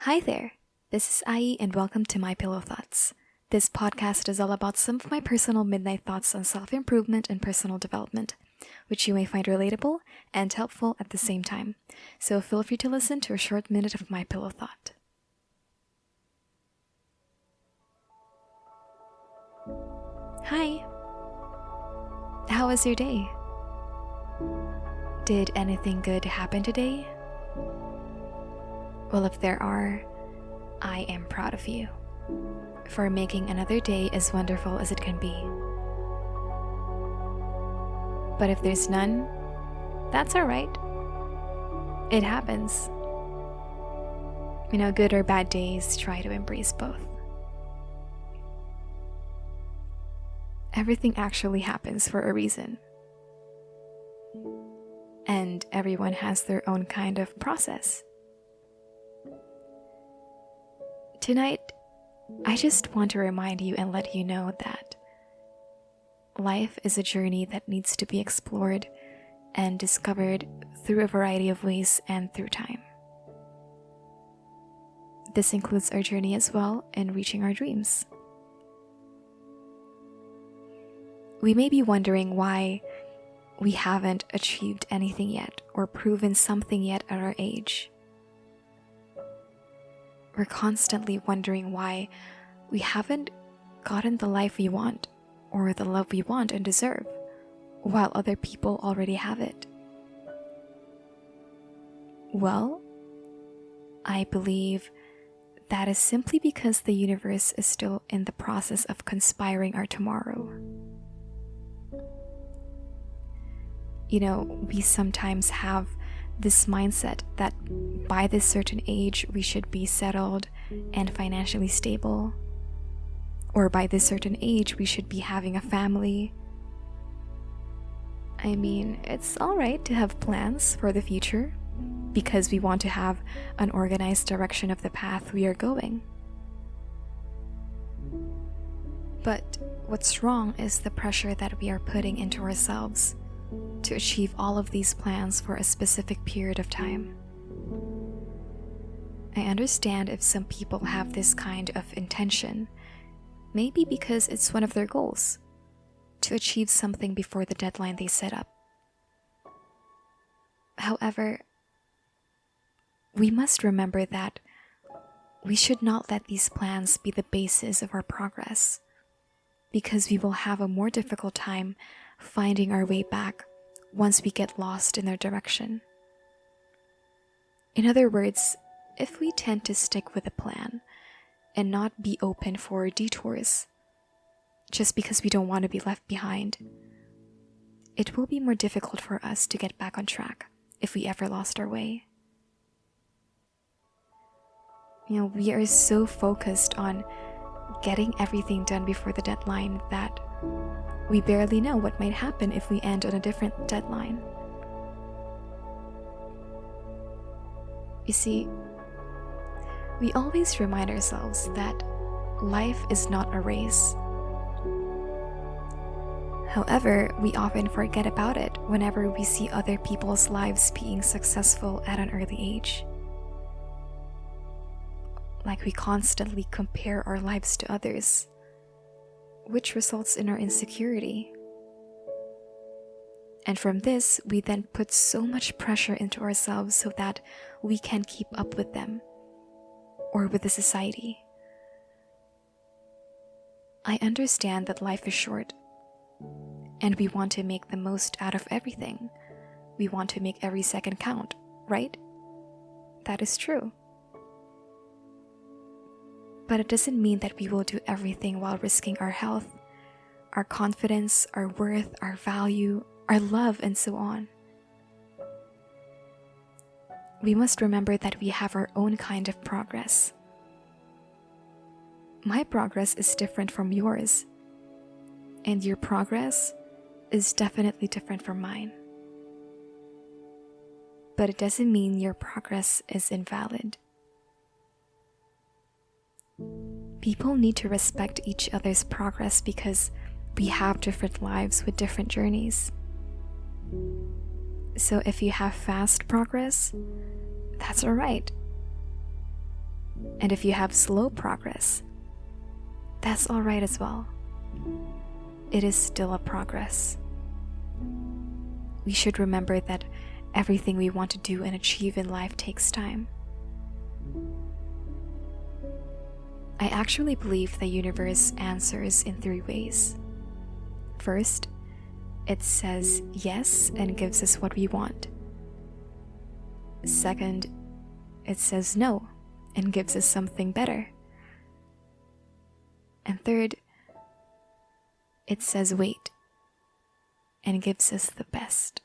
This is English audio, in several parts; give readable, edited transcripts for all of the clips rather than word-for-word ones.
Hi there, this is Ai and welcome to My Pillow Thoughts. This podcast is all about some of my personal midnight thoughts on self-improvement and personal development, which you may find relatable and helpful at the same time. So feel free to listen to a short minute of my pillow thought. Hi! How was your day? Did anything good happen today? Well, if there are, I am proud of you for making another day as wonderful as it can be. But if there's none, that's alright. It happens. Good or bad days, try to embrace both. Everything actually happens for a reason. And everyone has their own kind of process. Tonight, I just want to remind you and let you know that life is a journey that needs to be explored and discovered through a variety of ways and through time. This includes our journey as well in reaching our dreams. We may be wondering why we haven't achieved anything yet or proven something yet at our age. We're constantly wondering why we haven't gotten the life we want or the love we want and deserve, while other people already have it. Well, I believe that is simply because the universe is still in the process of conspiring our tomorrow. We sometimes have this mindset that by this certain age we should be settled and financially stable, or by this certain age we should be having a family. It's alright to have plans for the future because we want to have an organized direction of the path we are going. But what's wrong is the pressure that we are putting into ourselves to achieve all of these plans for a specific period of time. I understand if some people have this kind of intention, maybe because it's one of their goals, to achieve something before the deadline they set up. However, we must remember that we should not let these plans be the basis of our progress, because we will have a more difficult time finding our way back once we get lost in their direction. In other words, if we tend to stick with a plan and not be open for detours just because we don't want to be left behind, it will be more difficult for us to get back on track if we ever lost our way. We are so focused on getting everything done before the deadline that we barely know what might happen if we end on a different deadline. You see, we always remind ourselves that life is not a race. However, we often forget about it whenever we see other people's lives being successful at an early age. Like we constantly compare our lives to others, which results in our insecurity. And from this, we then put so much pressure into ourselves so that we can keep up with them or with the society. I understand that life is short and we want to make the most out of everything. We want to make every second count, right? That is true. But it doesn't mean that we will do everything while risking our health, our confidence, our worth, our value, our love, and so on. We must remember that we have our own kind of progress. My progress is different from yours, and your progress is definitely different from mine. But it doesn't mean your progress is invalid. People need to respect each other's progress because we have different lives with different journeys. So if you have fast progress, that's alright. And if you have slow progress, that's all right as well. It is still a progress. We should remember that everything we want to do and achieve in life takes time. I actually believe the universe answers in 3 ways. First, it says yes and gives us what we want. Second, it says no and gives us something better. And third, it says wait and gives us the best.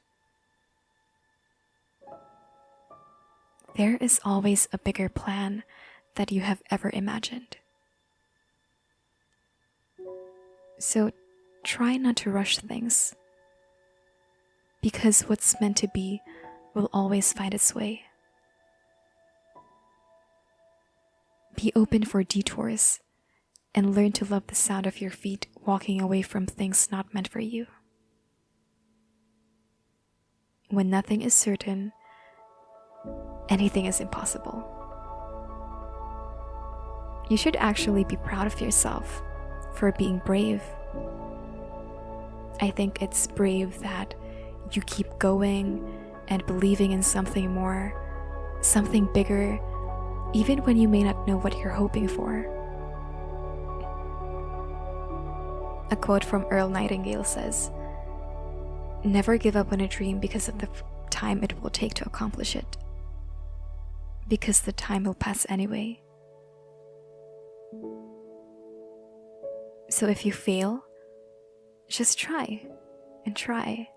There is always a bigger plan that you have ever imagined. So try not to rush things, because what's meant to be will always find its way. Be open for detours and learn to love the sound of your feet walking away from things not meant for you. When nothing is certain, anything is impossible. You should actually be proud of yourself for being brave. I think it's brave that you keep going and believing in something more, something bigger, even when you may not know what you're hoping for. A quote from Earl Nightingale says, "Never give up on a dream because of the time it will take to accomplish it, because the time will pass anyway." So if you fail, just try and try.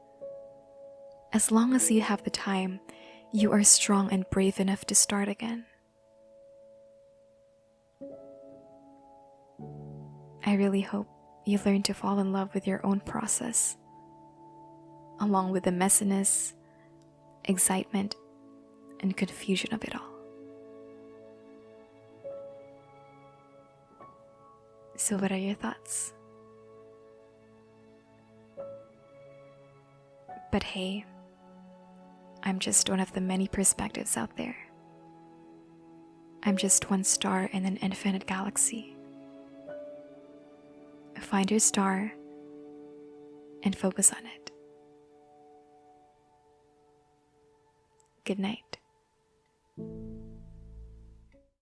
As long as you have the time, you are strong and brave enough to start again. I really hope you learn to fall in love with your own process, along with the messiness, excitement, and confusion of it all. So what are your thoughts? But hey, I'm just one of the many perspectives out there. I'm just one star in an infinite galaxy. Find your star and focus on it. Good night.